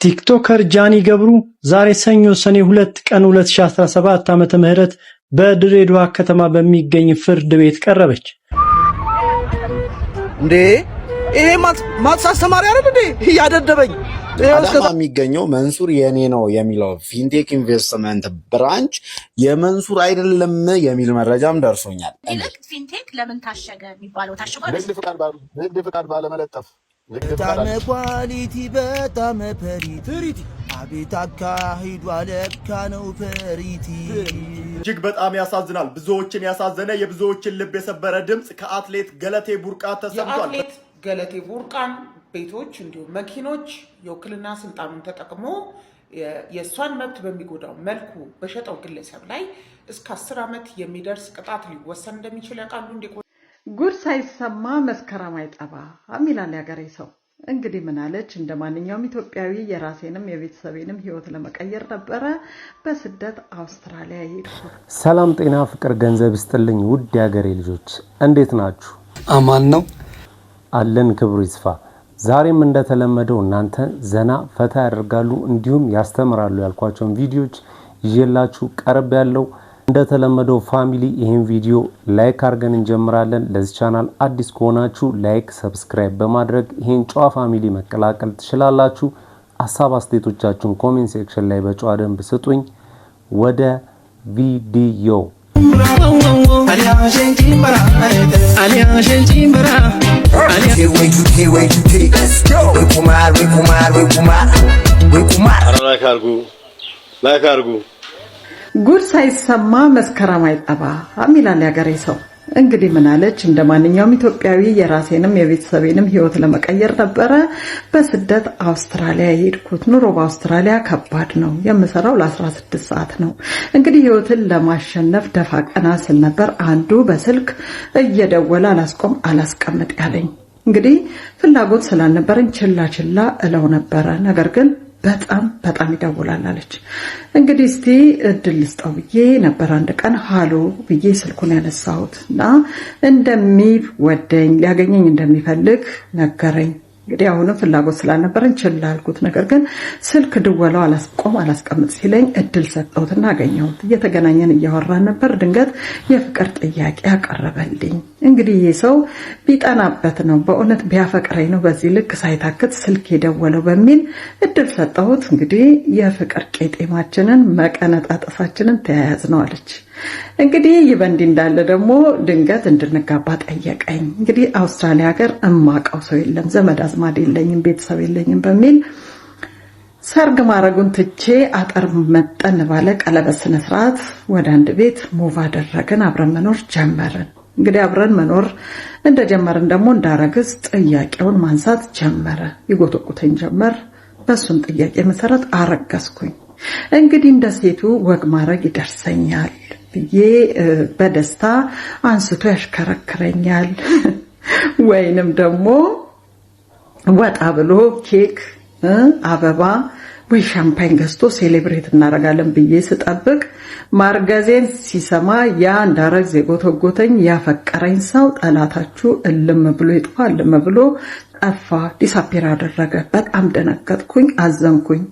ቲክቶከር ጃኒ ገብሩ ዛሬ ሰኞ ሰኔ 2 ቀን 2017 ዓመተ ምህረት በድሬዳዋ ከተማ በሚገኝ ፍርድ ቤት ቀረበች። እንዴ ይሄ ማትሳስ ተማሪ አይደል እንዴ ያደደበኝ? አዳማ የሚገኘው መንሱር የኔ ነው የሚለው ፊንቴክ ኢንቨስትመንት ብራንች የመንሱር አይደለም የሚል መረጃም ደርሶኛል። ፊንቴክ ለምን ታሸገ የሚባለው ታሽጓል። ንግድ ፍቃድ ባለመለጠፍ በጣም ኳሊቲ በጣም ፐሪቲ አቤት አካሂዱ አለካ ነው ፐሪቲ። እጅግ በጣም ያሳዝናል። ብዙዎችን ያሳዘነ የብዙዎችን ልብ የሰበረ ድምጽ ከአትሌት ገለቴ ቡርቃ ተሰምቷል። የአትሌት ገለቴ ቡርቃን ቤቶች እንዲሁም መኪኖች የውክልና ስልጣኑን ተጠቅሞ የእሷን መብት በሚጎዳው መልኩ በሸጠው ግለሰብ ላይ እስከ 10 ዓመት የሚደርስ ቅጣት ሊወሰን እንደሚችል ያውቃሉ እንዴ? ጉድ ሳይሰማ መስከረም አይጠባ ይላል ያገሬ ሰው። እንግዲህ ምን አለች? እንደ ማንኛውም ኢትዮጵያዊ የራሴንም የቤተሰቤንም ህይወት ለመቀየር ነበረ በስደት አውስትራሊያ የሄድኩት። ሰላም ጤና ፍቅር ገንዘብ ይስጥልኝ ውድ ያገሬ ልጆች እንዴት ናችሁ? አማን ነው አለን ክብሩ ይስፋ። ዛሬም እንደተለመደው እናንተ ዘና ፈታ ያደርጋሉ እንዲሁም ያስተምራሉ ያልኳቸውን ቪዲዮዎች ይዤላችሁ ቀርብ ያለው እንደተለመደው ፋሚሊ ይሄን ቪዲዮ ላይክ አድርገን እንጀምራለን። ለዚህ ቻናል አዲስ ከሆናችሁ ላይክ ሰብስክራይብ በማድረግ ይሄን ጨዋ ፋሚሊ መቀላቀል ትችላላችሁ። ሐሳብ አስተያየቶቻችሁን ኮሜንት ሴክሽን ላይ በጨዋ ደንብ ስጡኝ። ወደ ቪዲዮ ላይክ አድርጉ። ጉድ ሳይሰማ መስከረም አይጠባ ይላል ያገሬ ሰው። እንግዲህ ምን አለች? እንደ ማንኛውም ኢትዮጵያዊ የራሴንም የቤተሰቤንም ህይወት ለመቀየር ነበረ በስደት አውስትራሊያ የሄድኩት። ኑሮ በአውስትራሊያ ከባድ ነው። የምሰራው ለ16 ሰዓት ነው። እንግዲህ ህይወትን ለማሸነፍ ደፋ ቀና ስል ነበር አንዱ በስልክ እየደወለ አላስቀምጥ ያለኝ። እንግዲህ ፍላጎት ስላልነበረኝ ችላ እለው ነበረ። ነገር ግን በጣም ይደውላል አለች። እንግዲህ እስቲ እድል ልስጠው ብዬ ነበር አንድ ቀን ሃሎ ብዬ ስልኩን ያነሳሁት እና እንደሚወደኝ ሊያገኘኝ እንደሚፈልግ ነገረኝ። እንግዲህ አሁንም ፍላጎት ስላልነበረኝ ችላ አልኩት። ነገር ግን ስልክ ድወላው አላስቀምጥ ሲለኝ እድል ሰጠሁትና አገኘሁት። እየተገናኘን እያወራን ነበር። ድንገት የፍቅር ጥያቄ አቀረበልኝ። እንግዲህ ይህ ሰው ቢጠናበት ነው በእውነት ቢያፈቅረኝ ነው በዚህ ልክ ሳይታክት ስልክ የደወለው በሚል እድል ሰጠሁት። እንግዲህ የፍቅር ቄጤማችንን መቀነጣጠሳችንን ተያያዝ ነው አለች። እንግዲህ ይበንዲ እንዳለ ደግሞ ድንገት እንድንጋባ ጠየቀኝ። እንግዲህ አውስትራሊያ ሀገር እማቀው ሰው የለም፣ ዘመድ አዝማድ የለኝም፣ ቤተሰብ የለኝም በሚል ሰርግ ማድረጉን ትቼ አጠር መጠን ባለ ቀለበት ስነ ስርዓት ወደ አንድ ቤት ሙቭ አደረግን። አብረን መኖር ጀመርን። እንግዲህ አብረን መኖር እንደጀመርን ደግሞ እንዳረግዝ ጥያቄውን ማንሳት ጀመረ። ይጎተቁተኝ ጀመር። በሱም ጥያቄ መሰረት አረገዝኩኝ። እንግዲህ እንደ ሴቱ ወግ ማድረግ ይደርሰኛል ብዬ በደስታ አንስቶ ያሽከረክረኛል። ወይንም ደግሞ ወጣ ብሎ ኬክ፣ አበባ ወይ ሻምፓኝ ገዝቶ ሴሌብሬት እናደርጋለን ብዬ ስጠብቅ ማርገዜን ሲሰማ ያ እንዳረግዝ የጎተጎተኝ ያፈቀረኝ ሰው ጠላታችሁ እልም ብሎ ይጥፋ እልም ብሎ ጠፋ፣ ዲሳፒር አደረገ። በጣም ደነገጥኩኝ፣ አዘንኩኝ።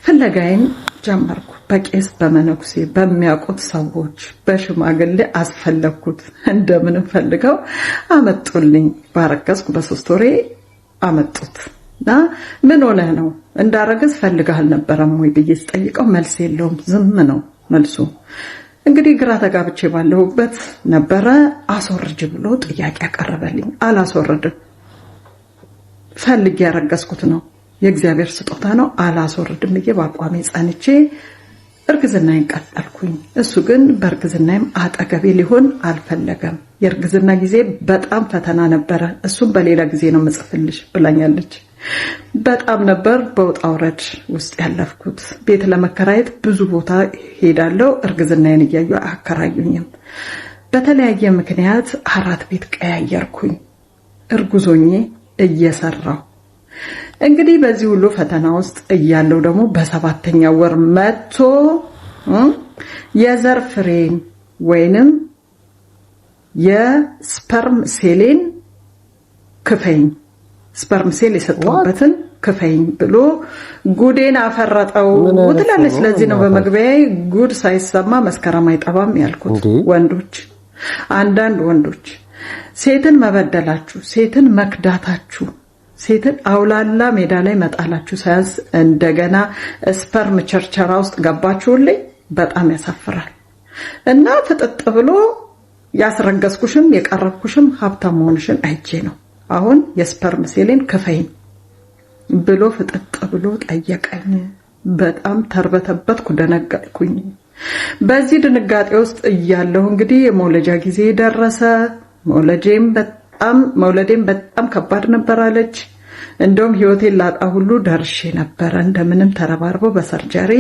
ፍለጋዬን ጀመርኩ። በቄስ በመነኩሴ በሚያውቁት ሰዎች በሽማግሌ አስፈለግኩት። እንደምንም ፈልገው አመጡልኝ። ባረገዝኩ በ3 ወሬ አመጡት እና ምን ሆነ ነው እንዳረገዝ ፈልገህ አልነበረም ወይ ብዬ ስጠይቀው መልስ የለውም፣ ዝም ነው መልሱ። እንግዲህ ግራ ተጋብቼ ባለሁበት ነበረ አስወርጅ ብሎ ጥያቄ ያቀረበልኝ። አላስወርድም፣ ፈልጌ ያረገዝኩት ነው፣ የእግዚአብሔር ስጦታ ነው፣ አላስወርድም ብዬ በአቋሜ ጸንቼ እርግዝናዬን ቀጠልኩኝ። እሱ ግን በእርግዝናዬም አጠገቤ ሊሆን አልፈለገም። የእርግዝና ጊዜ በጣም ፈተና ነበረ። እሱም በሌላ ጊዜ ነው መጽፍልሽ ብላኛለች። በጣም ነበር በውጣ ውረድ ውስጥ ያለፍኩት። ቤት ለመከራየት ብዙ ቦታ ሄዳለሁ። እርግዝናዬን እያዩ አከራዩኝም። በተለያየ ምክንያት 4 ቤት ቀያየርኩኝ እርጉዞኜ እየሰራው። እንግዲህ በዚህ ሁሉ ፈተና ውስጥ እያለው ደግሞ በ7ኛው ወር መጥቶ የዘር ፍሬን ወይንም የስፐርም ሴሌን ክፈኝ፣ ስፐርም ሴል የሰጠሁበትን ክፈኝ ብሎ ጉዴን አፈረጠው ትላለች። ስለዚህ ነው በመግቢያዬ ጉድ ሳይሰማ መስከረም አይጠባም ያልኩት። ወንዶች፣ አንዳንድ ወንዶች ሴትን መበደላችሁ፣ ሴትን መክዳታችሁ፣ ሴትን አውላላ ሜዳ ላይ መጣላችሁ ሳያንስ እንደገና ስፐርም ቸርቸራ ውስጥ ገባችሁልኝ። በጣም ያሳፍራል። እና ፍጥጥ ብሎ ያስረገዝኩሽም የቀረብኩሽም ሀብታም መሆንሽን አይቼ ነው አሁን የስፐርም ሴሌን ክፈኝ ብሎ ፍጥጥ ብሎ ጠየቀኝ። በጣም ተርበተበትኩ፣ ደነገጥኩኝ። በዚህ ድንጋጤ ውስጥ እያለሁ እንግዲህ የመውለጃ ጊዜ ደረሰ። መውለዴም በጣም ከባድ ነበር አለች። እንደውም ህይወቴን ላጣ ሁሉ ደርሼ ነበር። እንደምንም ተረባርበው በሰርጀሪ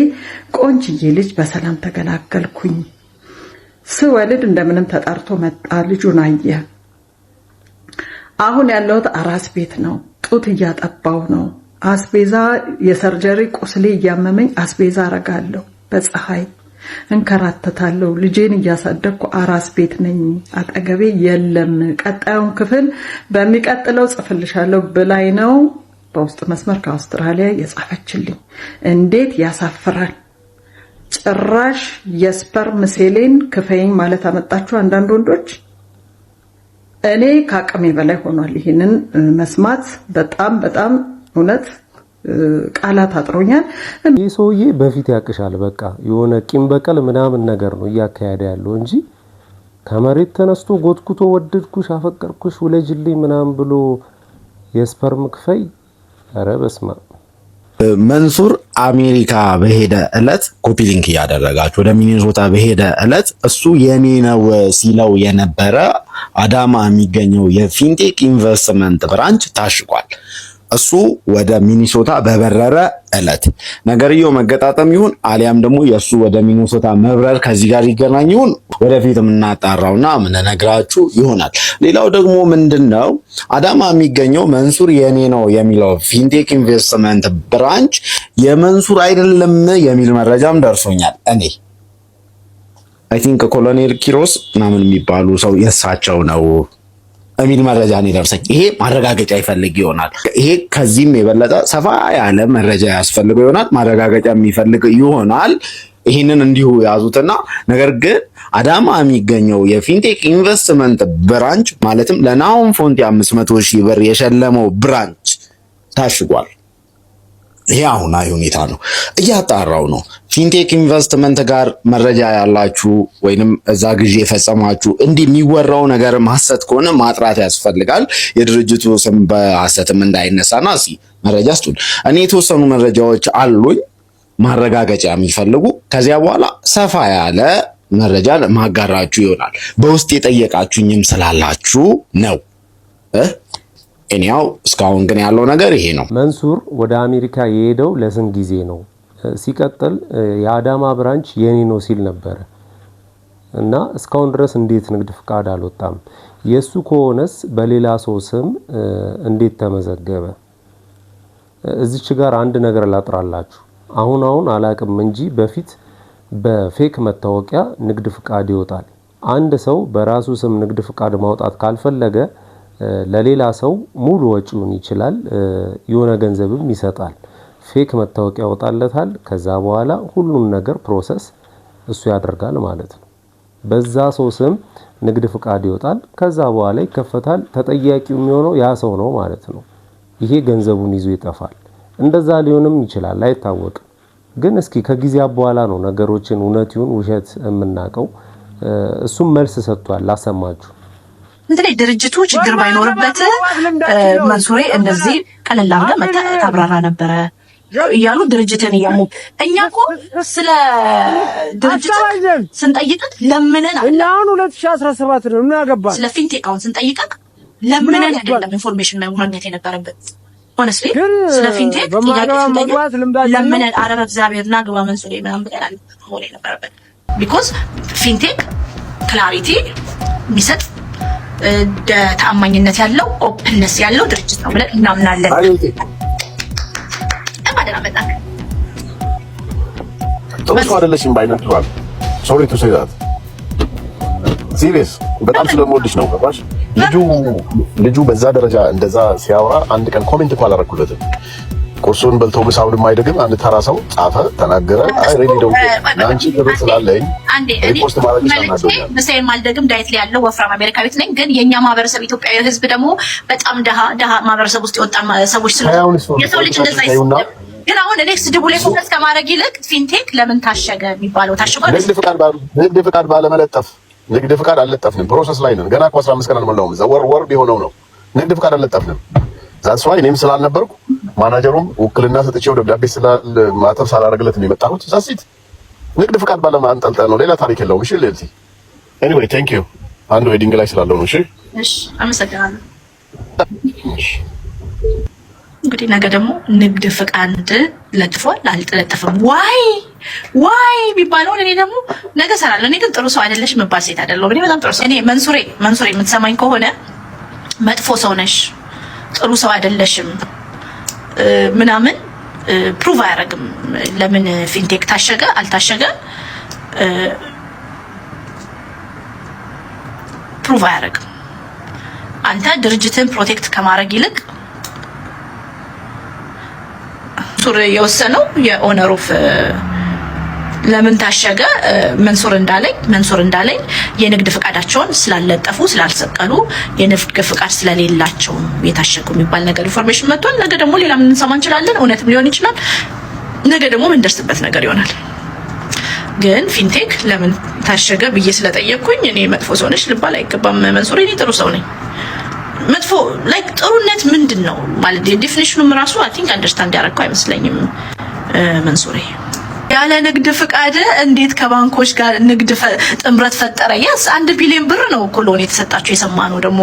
ቆንጅዬ ልጅ በሰላም ተገላገልኩኝ። ስወልድ እንደምንም ተጣርቶ መጣ። ልጁን አየ። አሁን ያለሁት አራስ ቤት ነው። ጡት እያጠባው ነው። አስቤዛ የሰርጀሪ ቁስሌ እያመመኝ አስቤዛ አረጋለሁ። በፀሐይ እንከራተታለሁ። ልጄን እያሳደግኩ አራስ ቤት ነኝ። አጠገቤ የለም። ቀጣዩን ክፍል በሚቀጥለው ጽፍልሻለሁ ብላኝ ነው በውስጥ መስመር ከአውስትራሊያ የጻፈችልኝ። እንዴት ያሳፍራል! ጭራሽ የስፐርም ሴሌን ክፈይኝ ማለት አመጣችሁ አንዳንድ ወንዶች። እኔ ከአቅሜ በላይ ሆኗል ይሄንን መስማት። በጣም እውነት ቃላት አጥሮኛል። ይህ ሰውዬ በፊት ያቅሻል። በቃ የሆነ ቂም በቀል ምናምን ነገር ነው እያካሄደ ያለው እንጂ ከመሬት ተነስቶ ጎትኩቶ ወደድኩሽ፣ አፈቀርኩሽ፣ ውለጅልኝ ምናምን ብሎ የስፐርም ክፈይ። ኧረ በስመ አብ። መንሱር አሜሪካ በሄደ እለት ኮፒ ሊንክ እያደረጋችሁ ወደ ሚኒሶታ በሄደ እለት እሱ የኔ ነው ሲለው የነበረ አዳማ የሚገኘው የፊንቴክ ኢንቨስትመንት ብራንች ታሽጓል። እሱ ወደ ሚኒሶታ በበረረ እለት ነገርየው መገጣጠም ይሁን አሊያም ደግሞ የሱ ወደ ሚኒሶታ መብረር ከዚህ ጋር ይገናኝ ይሁን ወደፊት የምናጣራውና የምንነግራችሁ ይሆናል። ሌላው ደግሞ ምንድነው አዳማ የሚገኘው መንሱር የኔ ነው የሚለው ፊንቴክ ኢንቨስትመንት ብራንች የመንሱር አይደለም የሚል መረጃም ደርሶኛል። እኔ አይ ቲንክ ኮሎኔል ኪሮስ ምናምን የሚባሉ ሰው የሳቸው ነው የሚል መረጃ ነው ደርሰኝ። ይሄ ማረጋገጫ ይፈልግ ይሆናል። ይሄ ከዚህም የበለጠ ሰፋ ያለ መረጃ ያስፈልገው ይሆናል። ማረጋገጫ የሚፈልግ ይሆናል። ይሄንን እንዲሁ ያዙትና ነገር ግን አዳማ የሚገኘው የፊንቴክ ኢንቨስትመንት ብራንች ማለትም ለናሆም ፎንቲ 500,000 ብር የሸለመው ብራንች ታሽጓል። ይሄ አሁናዊ ሁኔታ ነው። እያጣራው ነው። ፊንቴክ ኢንቨስትመንት ጋር መረጃ ያላችሁ ወይንም እዛ ግዢ የፈጸማችሁ እንዲህ የሚወራው ነገር ማሰት ከሆነ ማጥራት ያስፈልጋል። የድርጅቱ ስም በሐሰትም እንዳይነሳና መረጃ ስጡን። እኔ የተወሰኑ መረጃዎች አሉኝ ማረጋገጫ የሚፈልጉ። ከዚያ በኋላ ሰፋ ያለ መረጃ ማጋራችሁ ይሆናል። በውስጥ የጠየቃችሁኝም ስላላችሁ ነው። እኔው እስካሁን ግን ያለው ነገር ይሄ ነው። መንሱር ወደ አሜሪካ የሄደው ለስንት ጊዜ ነው? ሲቀጥል የአዳማ ብራንች የኔ ነው ሲል ነበር እና እስካሁን ድረስ እንዴት ንግድ ፍቃድ አልወጣም? የሱ ከሆነስ በሌላ ሰው ስም እንዴት ተመዘገበ? እዚች ጋር አንድ ነገር ላጥራላችሁ። አሁን አላቅም እንጂ በፊት በፌክ መታወቂያ ንግድ ፍቃድ ይወጣል። አንድ ሰው በራሱ ስም ንግድ ፍቃድ ማውጣት ካልፈለገ ለሌላ ሰው ሙሉ ወጪውን ይችላል፣ የሆነ ገንዘብም ይሰጣል። ፌክ መታወቂያ ያወጣለታል። ከዛ በኋላ ሁሉን ነገር ፕሮሰስ እሱ ያደርጋል ማለት ነው። በዛ ሰው ስም ንግድ ፍቃድ ይወጣል። ከዛ በኋላ ይከፈታል። ተጠያቂው የሚሆነው ያ ሰው ነው ማለት ነው። ይሄ ገንዘቡን ይዞ ይጠፋል። እንደዛ ሊሆንም ይችላል፣ አይታወቅም። ግን እስኪ ከጊዜ በኋላ ነው ነገሮችን እውነት ይሁን ውሸት የምናውቀው። እሱም መልስ ሰጥቷል፣ ላሰማችሁ። እንግዲህ ድርጅቱ ችግር ባይኖርበት መንሱሬ እንደዚህ ቀለል አድርገህ ታብራራ ነበረ እያሉ ድርጅትን እያሙ እኛ እኮ ስለ ድርጅት ስንጠይቅህ ለምነን አሁን 2017 ነው ምን አገባ ስለ ፊንቴክ አሁን ስንጠይቅህ ለምነን አይደለም ኢንፎርሜሽን ማግኘት የነበረበት ሆነስሊ ስለ ፊንቴክ ለምነን አረብ እግዚአብሔርና ግባ መንሱሬ ምናምን ብለናል ሆነ የነበረበት ቢኮዝ ፊንቴክ ክላሪቲ የሚሰጥ ተአማኝነት ያለው ኦፕንነስ ያለው ድርጅት ነው ብለን እናምናለን። ጥሩ አይደለሽም ባይነጥሯል ሶሪ ቱ ሴይ ዛት ሲሪየስ በጣም ስለምወድሽ ነው። ገባሽ? ልጁ በዛ ደረጃ እንደዛ ሲያወራ አንድ ቀን ኮሜንት እንኳን አላረኩለትም። ቁርሱን በልቶ ምሳውን የማይደግም አንድ ተራ ሰው ጻፈ፣ ተናገረ። አይ ሬዲ ደው አንቺ ግብር ስላለኝ ሪፖስት ማድረግ ይችላል። ምሳዬን ማልደግም ዳይት ላይ ያለው ወፍራም አሜሪካዊት ነኝ። ግን የኛ ማህበረሰብ ኢትዮጵያዊ ህዝብ ደግሞ በጣም ደሃ ማህበረሰብ ውስጥ የወጣ ሰዎች ስለሆነ የሰው ልጅ እንደዛ ይሰማል። ግን አሁን እኔ ስድቡ ላይ ፎከስ ከማድረግ ይልቅ ፊንቴክ ለምን ታሸገ የሚባለው ታሽጓል። ንግድ ፍቃድ ባለመለጠፍ ንግድ ፍቃድ አልለጠፍንም። ፕሮሰስ ላይ ነን። ገና እኮ 15 ቀን አልሞላውም። ወር ቢሆነው ነው ንግድ ፍቃድ አልለጠፍንም። ዛትስ ዋይ እኔም ስላልነበርኩ ማናጀሩም ውክልና ሰጥቼው ደብዳቤ ማተብ ሳላደርግለት ነው የመጣሁት። ዛሲት ንግድ ፍቃድ ባለማንጠልጠል ነው። ሌላ ታሪክ የለውም። እሺ ሌልቲ ኤኒዌይ ቴንክ ዩ አንዱ ዌዲንግ ላይ ስላለው ነው። እሺ አመሰግናለሁ። እንግዲህ ነገ ደግሞ ንግድ ፍቃድ ለጥፏል አልተለጠፈም ዋይ ቢባለው እኔ ደግሞ ነገ እሰራለሁ። እኔ ግን ጥሩ ሰው አይደለሽ መባል ሴት አይደለሁም። እኔ በጣም ጥሩ ሰው እኔ መንሱሬ የምትሰማኝ ከሆነ መጥፎ ሰው ነሽ፣ ጥሩ ሰው አይደለሽም ምናምን ፕሩቭ አያደርግም። ለምን ፊንቴክ ታሸገ አልታሸገ ፕሩቭ አያደርግም። አንተ ድርጅትን ፕሮቴክት ከማድረግ ይልቅ ሱር የወሰነው የኦነር ኦፍ ለምን ታሸገ መንሱር እንዳለኝ የንግድ ፍቃዳቸውን ስላለጠፉ ስላልሰቀሉ የንግድ ፍቃድ ስለሌላቸው የታሸጉ የሚባል ነገር ኢንፎርሜሽን መጥቷል። ነገ ደግሞ ሌላ ምን እንሰማ እንችላለን። እውነትም ሊሆን ይችላል። ነገ ደግሞ ምን ደርስበት ነገር ይሆናል። ግን ፊንቴክ ለምን ታሸገ ብዬ ስለጠየቅኩኝ እኔ መጥፎ ሰው ነሽ ልባል አይገባም። መንሱር እኔ ጥሩ ሰው ነኝ። መጥፎ ላይክ ጥሩነት ምንድነው ማለት ዴፊኒሽኑም ራሱ አይ ቲንክ አንደርስታንድ ያደረኩ አይመስለኝም። መንሱሬ ያለ ንግድ ፍቃድ እንዴት ከባንኮች ጋር ንግድ ጥምረት ፈጠረ? ያስ 1 ቢሊዮን ብር ነው እኮ ሎን የተሰጣቸው የሰማነው ደግሞ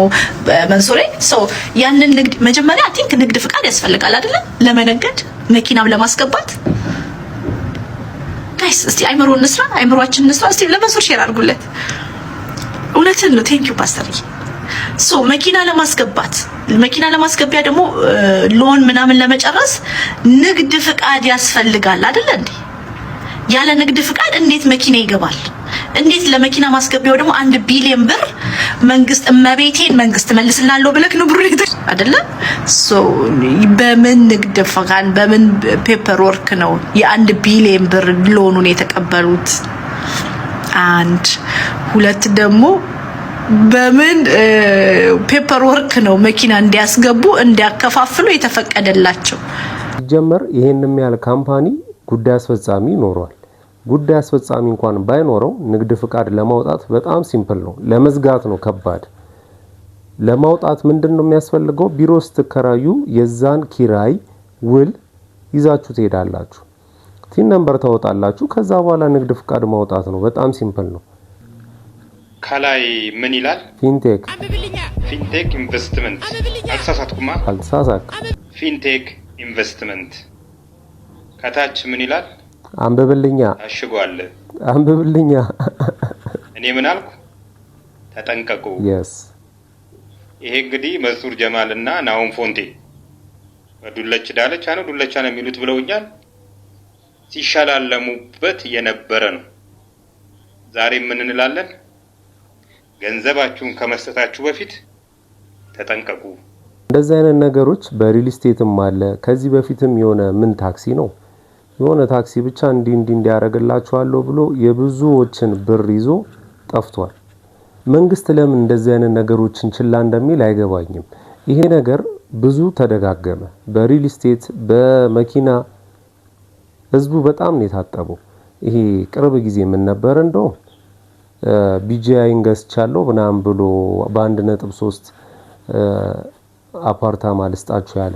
መንሱሬ። ሶ ያንን ንግድ መጀመሪያ አይ ቲንክ ንግድ ፍቃድ ያስፈልጋል አይደለ? ለመነገድ መኪናም ለማስገባት ጋይስ እስቲ አይምሮአችን እንስራ። እስቲ ለመንሱር ሼር አድርጉለት። እውነትን ነው። ቴንክ ዩ ፓስተር። ሶ መኪና ለማስገቢያ ደግሞ ሎን ምናምን ለመጨረስ ንግድ ፍቃድ ያስፈልጋል አይደለ እንዴ? ያለ ንግድ ፍቃድ እንዴት መኪና ይገባል? እንዴት ለመኪና ማስገቢያው ደግሞ 1 ቢሊዮን ብር መንግስት መንግስት መልስላለሁ ብለክ ነው ብሩ አይደለ? ሶ በምን ንግድ ፍቃድ በምን ፔፐር ወርክ ነው የ1 ቢሊዮን ብር ሎኑን የተቀበሉት? 1 2 ደግሞ በምን ፔፐር ወርክ ነው መኪና እንዲያስገቡ እንዲያከፋፍሉ የተፈቀደላቸው? ሲጀመር ይሄንም ያለ ካምፓኒ ጉዳይ አስፈጻሚ ኖሯል። ጉዳይ አስፈጻሚ እንኳን ባይኖረው ንግድ ፍቃድ ለማውጣት በጣም ሲምፕል ነው። ለመዝጋት ነው ከባድ። ለማውጣት ምንድነው የሚያስፈልገው? ቢሮ ስትከራዩ የዛን ኪራይ ውል ይዛችሁ ትሄዳላችሁ። ቲን ነምበር ታወጣላችሁ። ከዛ በኋላ ንግድ ፍቃድ ማውጣት ነው። በጣም ሲምፕል ነው። ከላይ ምን ይላል? ፊንቴክ ኢንቨስትመንት። አልተሳሳትኩም። ፊንቴክ ኢንቨስትመንት። ከታች ምን ይላል? አንብብልኛ። ታሽጓል። አንብብልኛ። እኔ ምን አልኩ? ተጠንቀቁ። yes ይሄ እንግዲህ መንሱር ጀማልና ናሆም ፎንቴ ዱለች ዳለቻ ነው ዱለቻ ነው የሚሉት ብለውኛል። ሲሻላለሙበት የነበረ ነው። ዛሬ ምን እንላለን? ገንዘባችሁን ከመስጠታችሁ በፊት ተጠንቀቁ። እንደዚህ አይነት ነገሮች በሪል ስቴትም አለ። ከዚህ በፊትም የሆነ ታክሲ ነው የሆነ ታክሲ ብቻ እንዲያረጋላችኋለሁ ብሎ የብዙዎችን ብር ይዞ ጠፍቷል። መንግስት ለምን እንደዚህ አይነት ነገሮችን ችላ እንደሚል አይገባኝም። ይሄ ነገር ብዙ ተደጋገመ። በሪል ስቴት በመኪና ህዝቡ በጣም ነው የታጠበው። ይሄ ቅርብ ጊዜ ምን ነበር እንደው ቢጂአይን ገዝቻለሁ ምናምን ብሎ በ1.3 አፓርታማ ልስጣችሁ ያለ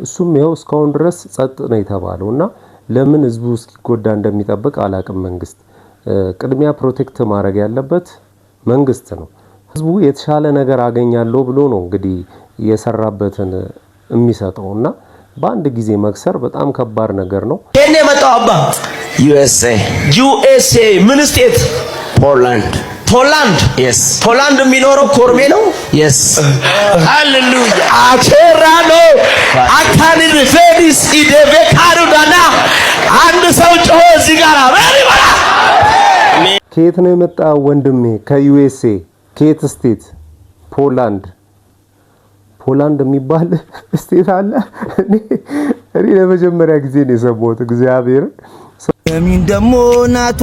እሱም ይኸው እስካሁን ድረስ ጸጥ ነው የተባለውና ለምን ህዝቡ እስኪጎዳ እንደሚጠብቅ አላቅም። መንግስት ቅድሚያ ፕሮቴክት ማድረግ ያለበት መንግስት ነው። ህዝቡ የተሻለ ነገር አገኛለሁ ብሎ ነው እንግዲህ የሰራበትን የሚሰጠውና በአንድ ጊዜ መክሰር በጣም ከባድ ነገር ነው። የኔ መጣው አባ ዩኤስኤ ምን ስቴት? ፖላንድ yes ፖላንድ የሚኖረው ኮርሜ ነው። yes ሃሌሉያ አቸራሎ አካኒ ፌዲስ ኢዴቬካሩዳና አንድ ሰው ጮሆ እዚህ ጋር አበሪ ባላ ከየት ነው የመጣው ወንድሜ? ከዩኤስኤ ከየት ስቴት? ፖላንድ የሚባል ስቴት አለ። እኔ ለመጀመሪያ ጊዜ ነው የሰማሁት እግዚአብሔር ሚን ደሞ ናቷ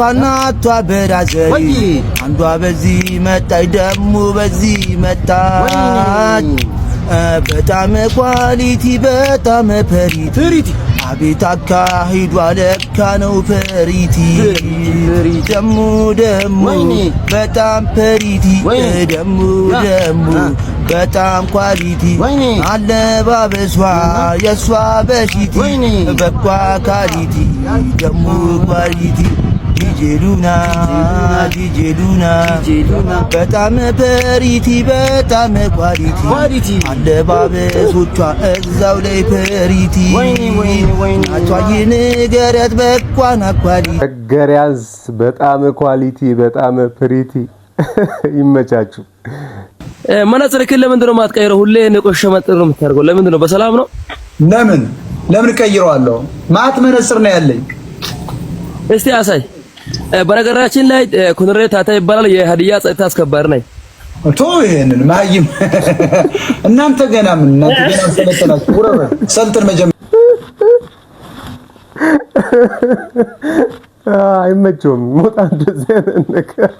በራዘይ አንዷ በዚህ መጣይ ደሞ በዚህ መጣች በጣም ኳሊቲ በጣም ፐሪቲ አቤት አካሂዷ ለካ ነው ፐሪቲ ደሞ በጣም ፐሪቲ ደሞ በጣም ኳሊቲ አለባበሷ የሷ በሺቲ በቋ ኳሊቲ ደሞ ኳሊቲ ዲጄ ሉና በጣም ፐሪቲ በጣም ኳሊቲ አለባበሶቿ እዛው ላይ ፐሪቲ ናቷይ ንገረት በቋና ኳሊቲ ገሪያዝ በጣም ኳሊቲ በጣም ፐሪቲ ይመቻችሁ። መነጽር ለምንድን ነው የማትቀይረው? ሁሌ ነቆሸ መጥር ነው የምታደርገው። ለምንድን ነው? በሰላም ነው? ለምን ቀይረዋለሁ? ማት መነጽር ነው ያለኝ። እስቲ አሳይ። በነገራችን ላይ ኮሎኔል ታታ ይባላል። የሀዲያ ጸጥታ አስከባሪ ነኝ። ቶ ይሄንን ማይም እናንተ ገና ሰለጠናችሁ። ወረረ ሰልጥን መጀመር አይመቸውም። ሞጣ እንደዚህ ነገር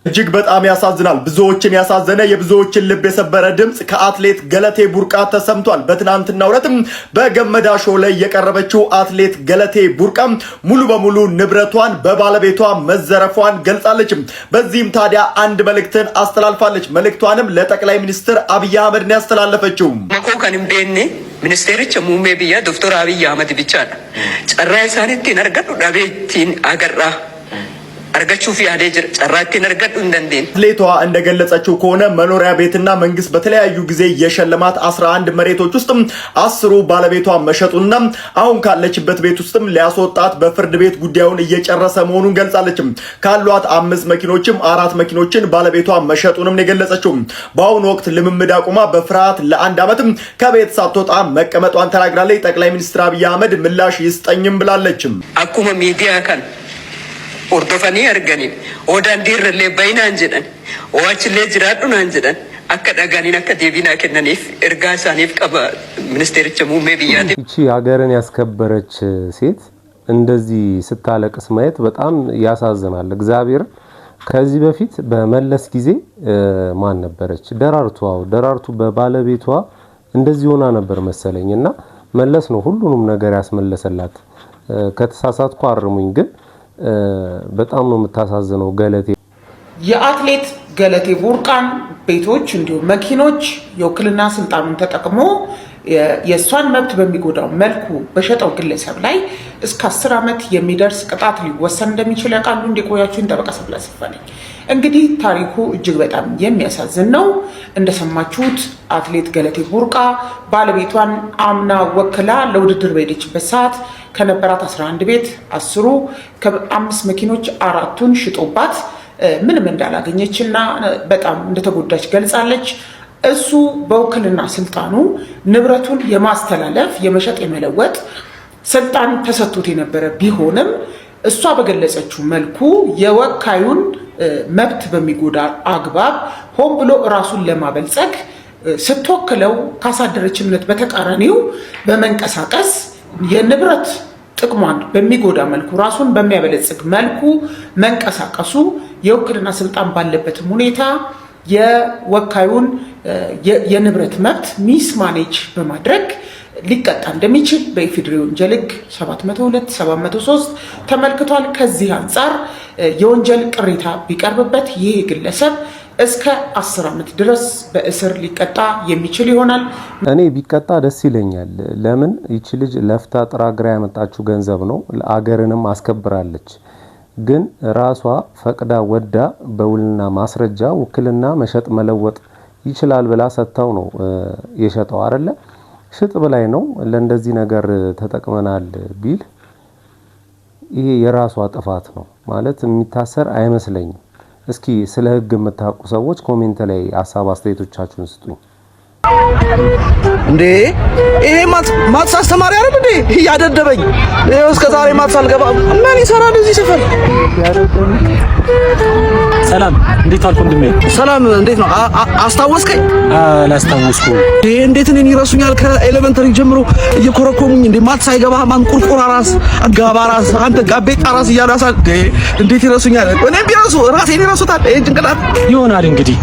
እጅግ በጣም ያሳዝናል። ብዙዎችን ያሳዘነ የብዙዎችን ልብ የሰበረ ድምጽ ከአትሌት ገለቴ ቡርቃ ተሰምቷል። በትናንትናው ዕለትም በገመዳ ሾው ላይ የቀረበችው አትሌት ገለቴ ቡርቃ ሙሉ በሙሉ ንብረቷን በባለቤቷ መዘረፏን ገልጻለች። በዚህም ታዲያ አንድ መልእክትን አስተላልፋለች። መልእክቷንም ለጠቅላይ ሚኒስትር አብይ አህመድ ነው ያስተላለፈችው። መኮከንም ቤኔ ሚኒስቴሪች ሙሜ ብያ ዶክተር አብይ አህመድ ብቻ ነው ጨራይ ሳኒቲ ነርገዱ ዳቤቲን አገራ አርጋቹ ፊያዴ ጨራቲ ነርገዱ እንደንዴን አትሌቷ እንደገለጸችው ከሆነ መኖሪያ ቤትና መንግስት በተለያዩ ጊዜ የሸለማት 11 መሬቶች ውስጥ 10 ባለቤቷ መሸጡና አሁን ካለችበት ቤት ውስጥም ሊያስወጣት በፍርድ ቤት ጉዳዩን እየጨረሰ መሆኑን ገልጻለች። ካሏት 5 መኪኖችም 4 መኪኖችን ባለቤቷ መሸጡንም የገለጸችው በአሁኑ ወቅት ልምምድ አቁማ በፍርሃት ለአንድ ዓመት ከቤት ሳትወጣ መቀመጧን ተናግራለች። ጠቅላይ ሚኒስትር አብይ አህመድ ምላሽ ይስጠኝም ብላለች። አኩመ ሚዲያ ካን ኦርዶፋኒ አርጋኒ ኦዳንዲርሌ ባይናን ጀዳን ኦዋችሌ ጅራዱን አንጀዳን አከዳጋኒን አከዴቢና ከነኒፍ እርጋሳኒፍ ቀባ ሚኒስቴርች ሙሜ ቢያቴ እቺ ሀገርን ያስከበረች ሴት እንደዚህ ስታለቅስ ማየት በጣም ያሳዝናል። እግዚአብሔር ከዚህ በፊት በመለስ ጊዜ ማን ነበረች? ደራርቱ በባለቤቷ እንደዚህ ሆና ነበር መሰለኝና መለስ ነው ሁሉንም ነገር ያስመለሰላት። ከተሳሳትኩ አርሙኝ ግን በጣም ነው የምታሳዝነው ገለቴ። የአትሌት ገለቴ ቡርቃን ቤቶች እንዲሁም መኪኖች የውክልና ስልጣኑን ተጠቅሞ የእሷን መብት በሚጎዳው መልኩ በሸጠው ግለሰብ ላይ እስከ 10 ዓመት የሚደርስ ቅጣት ሊወሰን እንደሚችል ያውቃሉ። እንዲቆያችሁን ጠበቃ ሰብለ ሲፈለኝ እንግዲህ ታሪኩ እጅግ በጣም የሚያሳዝን ነው። እንደሰማችሁት አትሌት ገለቴ ቡርቃ ባለቤቷን አምና ወክላ ለውድድር በሄደችበት ሰዓት ከነበራት 11 ቤት 10 ከ5 መኪኖች 4ቱን ሽጦባት ምንም እንዳላገኘችና በጣም እንደተጎዳች ገልጻለች። እሱ በውክልና ስልጣኑ ንብረቱን የማስተላለፍ የመሸጥ የመለወጥ ስልጣን ተሰጥቶት የነበረ ቢሆንም እሷ በገለጸችው መልኩ የወካዩን መብት በሚጎዳ አግባብ ሆን ብሎ ራሱን ለማበልጸግ ስትወክለው ካሳደረች እምነት በተቃራኒው በመንቀሳቀስ የንብረት ጥቅሟን በሚጎዳ መልኩ ራሱን በሚያበለጽግ መልኩ መንቀሳቀሱ የውክልና ስልጣን ባለበትም ሁኔታ የወካዩን የንብረት መብት ሚስ ማኔጅ በማድረግ ሊቀጣ እንደሚችል በኢፌዴሪ ወንጀል ሕግ 702/703 ተመልክቷል። ከዚህ አንጻር የወንጀል ቅሬታ ቢቀርብበት ይህ ግለሰብ እስከ 10 ዓመት ድረስ በእስር ሊቀጣ የሚችል ይሆናል። እኔ ቢቀጣ ደስ ይለኛል። ለምን ይቺ ልጅ ለፍታ ጥራ ግራ ያመጣችው ገንዘብ ነው፣ አገርንም አስከብራለች። ግን ራሷ ፈቅዳ ወዳ በውልና ማስረጃ ውክልና መሸጥ መለወጥ ይችላል ብላ ሰጥታው ነው የሸጠው አይደለ? ሽጥ ብላይ ነው ለእንደዚህ ነገር ተጠቅመናል ቢል ይሄ የራሷ ጥፋት ነው ማለት የሚታሰር አይመስለኝም። እስኪ ስለ ህግ የምታውቁ ሰዎች ኮሜንት ላይ ሀሳብ አስተያየቶቻችሁን ስጡኝ። እንዴ ይሄ ማትስ አስተማሪ አይደል እንዴ? ያደደበኝ ይሄው እስከ ዛሬ ማትስ አልገባም። ምን ይሰራል እዚህ ሰፈር? ሰላም፣ እንዴት አልኩ ወንድሜ? ሰላም፣ እንዴት ነው? አስታወስከኝ? አላስታወስኩም። ይሄ እንዴት እኔን ይረሱኛል? ከኤሌመንተሪ ጀምሮ እየኮረኮሙኝ እንዴ ማትስ አይገባ ማን ቁርቁራ ራስ አጋባ ራስ አንተ ጋቤጣ ራስ እያሉ እንዴት ይረሱኛል? እኔም ቢረሱ ራሴን ይረሱታል። ይሄ ጭንቅላት ይሆናል እንግዲህ።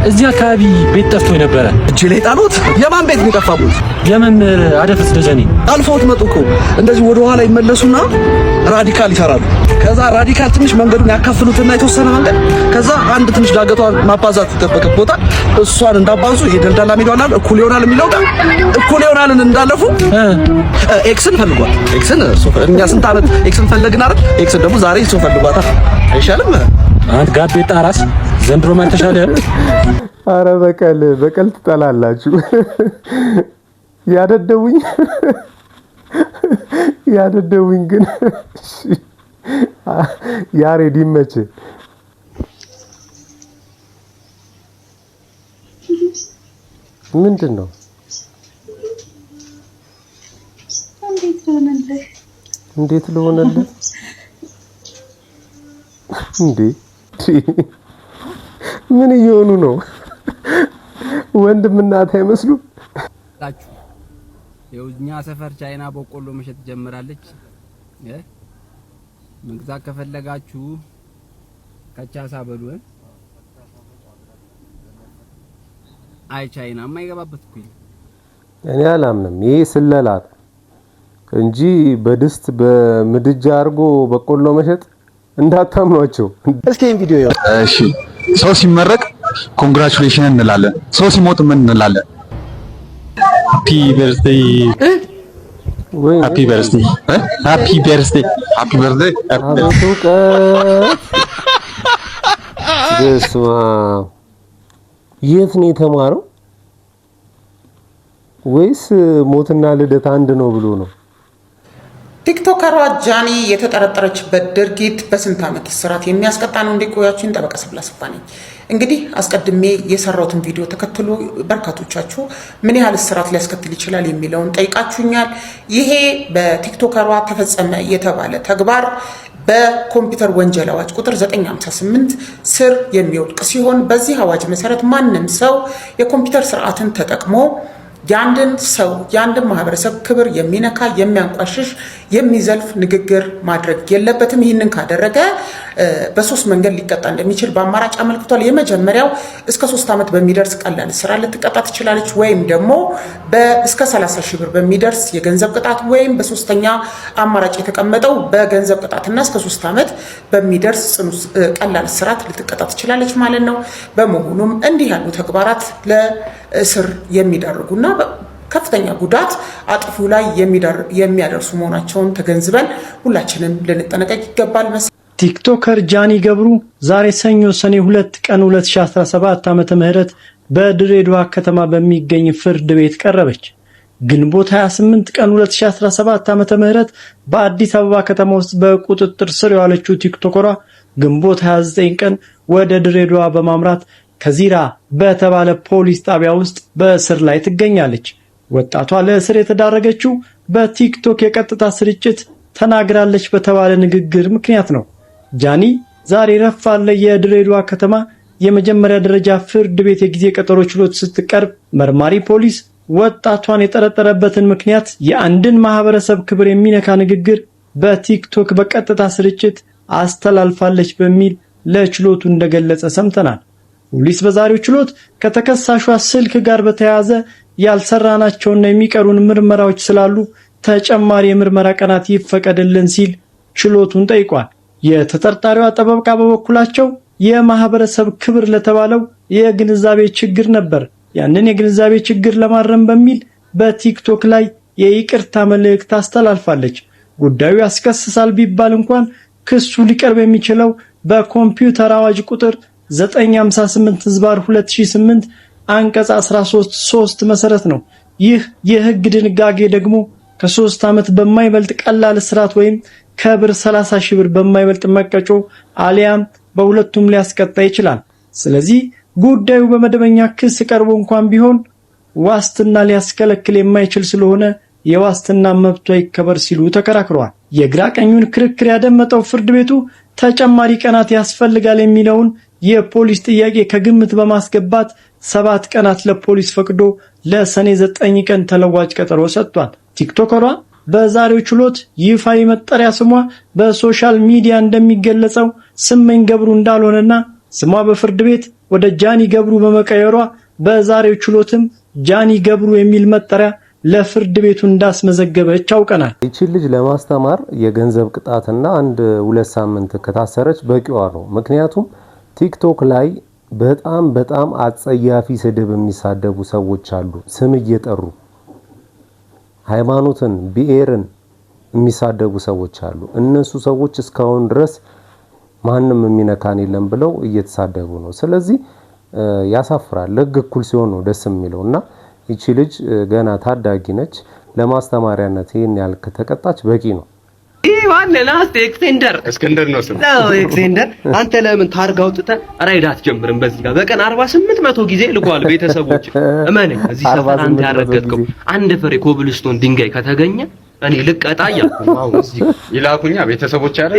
እዚህ አካባቢ ቤት ጠፍቶ ነበረ። እጄ ላይ ጣሉት። የማን ቤት ነው የጠፋቡት? የመምህር አደፍርስ ደጀኔ። አልፈውት መጡ እኮ። እንደዚህ ወደ ኋላ ይመለሱና ራዲካል ይሰራሉ። ከዛ ራዲካል ትንሽ መንገዱን ያካፍሉትና የተወሰነ መንገድ ከዛ አንድ ትንሽ ዳገቷን ማባዛት ይጠበቅበታል። እሷን እንዳባዙ የደልዳላ ሜዳዋን እኩል ይሆናል የሚለው ጋር እኩል ይሆናልን እንዳለፉ ኤክስን ፈልጓል። ኤክስን እኛ ስንት ዓመት ኤክስን ፈለግን አይደል? ኤክስን ደግሞ ዛሬ ሰው ፈልጓታል። አይሻልም? አንተ ጋቤጣ ራስ ዘንድሮ ማን ተሻለ? አረ በቀል ትጠላላችሁ። ያደደውኝ ግን ያሬድ ይመች። ምንድን ነው? እንዴት ልሆነልህ? እንዴ ምን እየሆኑ ነው? ወንድምና እናት አይመስሉ? የውኛ ሰፈር ቻይና በቆሎ መሸጥ ጀምራለች። መግዛት ከፈለጋችሁ ከቻሳ በሉ። አይ ቻይና የማይገባበት እኮ እኔ አላምንም። ይሄ ስለላት እንጂ በድስት በምድጃ አድርጎ በቆሎ መሸጥ እንዳታምኗቸው። እስኪ ይሄን ቪዲዮ ያው እሺ፣ ሰው ሲመረቅ ኮንግራቹሌሽን እንላለን። ሰው ሲሞት ምን እንላለን? ሃፒ በርዝዴይ ወይ ሃፒ በርዝዴይ ሃፒ በርዝዴይ ሃፒ በርዝዴይ አባቱቀ ደስማ የት ነው የተማረው? ወይስ ሞትና ልደት አንድ ነው ብሎ ነው? ቲክቶከሯ ጃኒ የተጠረጠረችበት ድርጊት በስንት ዓመት እስራት የሚያስቀጣ ነው። እንዲቆያችሁን ጠበቃ ስብላስባ ነኝ። እንግዲህ አስቀድሜ የሰራሁትን ቪዲዮ ተከትሎ በርካቶቻችሁ ምን ያህል እስራት ሊያስከትል ይችላል የሚለውን ጠይቃችሁኛል። ይሄ በቲክቶከሯ ተፈጸመ የተባለ ተግባር በኮምፒውተር ወንጀል አዋጅ ቁጥር 958 ስር የሚወድቅ ሲሆን በዚህ አዋጅ መሰረት ማንም ሰው የኮምፒውተር ስርዓትን ተጠቅሞ ያንድን ሰው ያንድን ማህበረሰብ ክብር የሚነካ የሚያንቋሽሽ የሚዘልፍ ንግግር ማድረግ የለበትም። ይህንን ካደረገ በሶስት መንገድ ሊቀጣ እንደሚችል በአማራጭ አመልክቷል። የመጀመሪያው እስከ 3 ዓመት በሚደርስ ቀላል እስራት ልትቀጣ ትችላለች፣ ወይም ደግሞ እስከ 30 ሺህ ብር በሚደርስ የገንዘብ ቅጣት፣ ወይም በሶስተኛ አማራጭ የተቀመጠው በገንዘብ ቅጣትና እስከ 3 ዓመት በሚደርስ ጽኑ ቀላል እስራት ልትቀጣ ትችላለች ማለት ነው። በመሆኑም እንዲህ ያሉ ተግባራት ለእስር የሚዳርጉና ከፍተኛ ጉዳት አጥፊው ላይ የሚያደርሱ መሆናቸውን ተገንዝበን ሁላችንም ልንጠነቀቅ ይገባል። ቲክቶከር ጃኒ ገብሩ ዛሬ ሰኞ ሰኔ 2 ቀን 2017 ዓመተ ምህረት በድሬዳዋ ከተማ በሚገኝ ፍርድ ቤት ቀረበች። ግንቦት 28 ቀን 2017 ዓመተ ምህረት በአዲስ አበባ ከተማ ውስጥ በቁጥጥር ስር የዋለችው ቲክቶከሯ ግንቦት 29 ቀን ወደ ድሬዳዋ በማምራት ከዚራ በተባለ ፖሊስ ጣቢያ ውስጥ በእስር ላይ ትገኛለች። ወጣቷ ለእስር የተዳረገችው በቲክቶክ የቀጥታ ስርጭት ተናግራለች በተባለ ንግግር ምክንያት ነው። ጃኒ ዛሬ ረፋድ ላይ የድሬዳዋ ከተማ የመጀመሪያ ደረጃ ፍርድ ቤት የጊዜ ቀጠሮ ችሎት ስትቀርብ መርማሪ ፖሊስ ወጣቷን የጠረጠረበትን ምክንያት የአንድን ማህበረሰብ ክብር የሚነካ ንግግር በቲክቶክ በቀጥታ ስርጭት አስተላልፋለች በሚል ለችሎቱ እንደገለጸ ሰምተናል። ፖሊስ በዛሬው ችሎት ከተከሳሿ ስልክ ጋር በተያያዘ ያልሰራናቸውና የሚቀሩን ምርመራዎች ስላሉ ተጨማሪ የምርመራ ቀናት ይፈቀድልን ሲል ችሎቱን ጠይቋል። የተጠርጣሪዋ ጠበቃ በበኩላቸው የማህበረሰብ ክብር ለተባለው የግንዛቤ ችግር ነበር። ያንን የግንዛቤ ችግር ለማረም በሚል በቲክቶክ ላይ የይቅርታ መልእክት አስተላልፋለች። ጉዳዩ ያስከስሳል ቢባል እንኳን ክሱ ሊቀርብ የሚችለው በኮምፒውተር አዋጅ ቁጥር 958/2008 አንቀጽ 13(3) መሰረት ነው። ይህ የህግ ድንጋጌ ደግሞ ከ3 ዓመት በማይበልጥ ቀላል እስራት ወይም ከብር 30 ሺህ ብር በማይበልጥ መቀጮ አሊያም በሁለቱም ሊያስቀጣ ይችላል። ስለዚህ ጉዳዩ በመደበኛ ክስ ቀርቦ እንኳን ቢሆን ዋስትና ሊያስከለክል የማይችል ስለሆነ የዋስትና መብቷ ይከበር ሲሉ ተከራክረዋል። የግራ ቀኙን ክርክር ያደመጠው ፍርድ ቤቱ ተጨማሪ ቀናት ያስፈልጋል የሚለውን የፖሊስ ጥያቄ ከግምት በማስገባት 7 ቀናት ለፖሊስ ፈቅዶ ለሰኔ 9 ቀን ተለዋጭ ቀጠሮ ሰጥቷል። ቲክቶከሯ በዛሬው ችሎት ይፋዊ መጠሪያ ስሟ በሶሻል ሚዲያ እንደሚገለጸው ስመኝ ገብሩ እንዳልሆነና ስሟ በፍርድ ቤት ወደ ጃኒ ገብሩ በመቀየሯ በዛሬው ችሎትም ጃኒ ገብሩ የሚል መጠሪያ ለፍርድ ቤቱ እንዳስመዘገበች አውቀናል። እቺ ልጅ ለማስተማር የገንዘብ ቅጣትና 1-2 ሳምንት ከታሰረች በቂዋ ነው። ምክንያቱም ቲክቶክ ላይ በጣም አጸያፊ ስድብ የሚሳደቡ ሰዎች አሉ። ስም እየጠሩ ሃይማኖትን፣ ብሔርን የሚሳደቡ ሰዎች አሉ። እነሱ ሰዎች እስካሁን ድረስ ማንም የሚነካን የለም ብለው እየተሳደቡ ነው። ስለዚህ ያሳፍራል። ህግ እኩል ሲሆን ነው ደስ የሚለውና ይቺ ልጅ ገና ታዳጊ ነች። ለማስተማሪያነት ይሄን ያህል ከተቀጣች በቂ ነው። ዋናናስ ኤክስቴንደር እስክንድር ነው ስም ነው ኤክስቴንደር። አንተ ለምን ታርጋ አውጥተህ ራይድ አትጀምርም? በዚህ ጋር በቀን 4800 ጊዜ ልኳል ቤተሰቦች። እመነኝ እዚህ ሰፈር አንተ ያረገጥከው አንድ ፍሬ ኮብልስቶን ድንጋይ ከተገኘ እኔ ልቀጣ እያልኩ ነው። አሁን እዚህ ይላኩኛ ቤተሰቦች አረ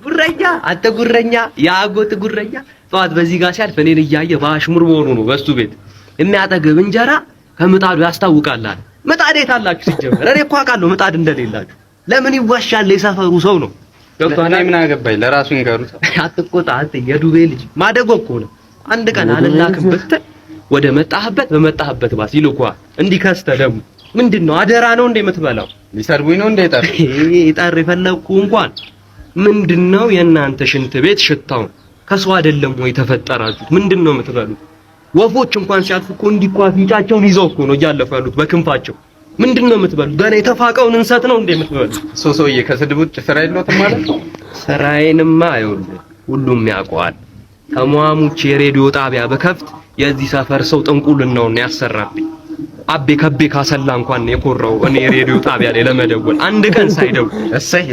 ጉረኛ አንተ ጉረኛ ያጎት ጉረኛ ጧት በዚህ ጋር ሲያልፍ እኔን እያየ ባሽሙር መሆኑ ነው። በሱ ቤት የሚያጠግብ እንጀራ ከምጣዱ ያስታውቃል። ምጣድ የታላችሁ ሲጀመር? እኔ እኮ አውቃለሁ ምጣድ እንደሌላችሁ። ለምን ይዋሻል? የሰፈሩ ሰው ነው ገብቷና ምን አገባኝ? ለራሱ እንገሩት። አትቆጣ አንተ የዱቤ ልጅ ማደጎ እኮ ነው። አንድ ቀን አልላክበት ወደ መጣህበት በመጣህበት ባስ ይልኳል። እንዲከስተ ደግሞ ምንድነው አደራ ነው እንደ የምትበላው? ሊሰርቡኝ ነው እንደ ይጣር ይጣር የፈለኩ እንኳን ምንድነው የእናንተ ሽንት ቤት ሽታው ከሰው አይደለም ወይ ተፈጠራችሁት? ምንድነው የምትበሉት? ወፎች እንኳን ሲያልፉ እኮ እንዲኳ አፍንጫቸውን ይዘው እኮ ነው እያለፉ ያሉት በክንፋቸው። ምንድነው የምትበሉት? ገና የተፋቀውን እንሰት ነው እንደ የምትበሉት? ሶሶዬ ከስድብ ውጭ ስራ የለውም ማለት ነው። ስራዬንማ አይወልም ሁሉም ያውቀዋል። ተሟሙች የሬዲዮ ጣቢያ በከፍት የዚህ ሰፈር ሰው ጥንቁልናውን ያሰራብኝ። አቤ ከቤ ካሰላ እንኳን የኮራው እኔ ሬዲዮ ጣቢያ ላይ ለመደወል አንድ ቀን ሳይደውል እሰይ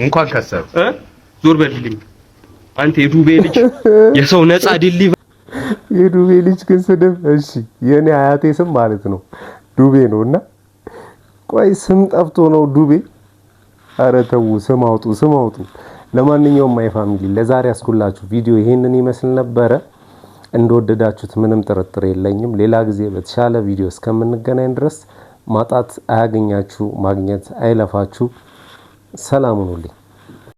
እንኳን ከሰሩ ዞር በልልኝ አንተ የዱቤ ልጅ የሰው ነፃ ዲሊ የዱቤ ልጅ ግን ስድብ። እሺ የኔ አያቴ ስም ማለት ነው ዱቤ ነውና ቆይ ስም ጠፍቶ ነው ዱቤ? ኧረ ተው ስም አውጡ። ለማንኛውም ማይ ፋሚሊ ለዛሬ ያስኩላችሁ ቪዲዮ ይሄንን ይመስል ነበረ። እንደወደዳችሁት ምንም ጥርጥር የለኝም። ሌላ ጊዜ በተሻለ ቪዲዮ እስከምንገናኝ ድረስ ማጣት አያገኛችሁ፣ ማግኘት አይለፋችሁ። ሰላም ሁኑልኝ።